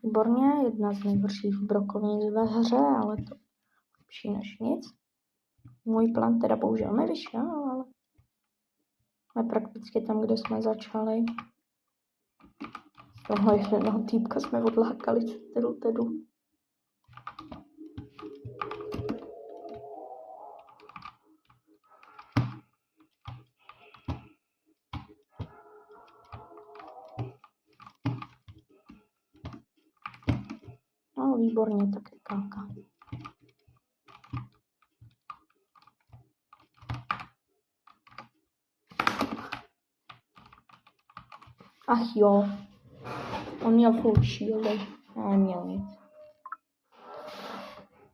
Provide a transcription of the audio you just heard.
Výborně, jedna z nejhorších brokovnic ve hře, ale to lepší než nic. Můj plán teda bohužel nevyšel, ale jsme prakticky tam, kde jsme začali. Z toho jednoho týpka jsme odlákali Tedu. No, výborně, tak káka. Ach jo, on měl full shieldy, ale neměl nic.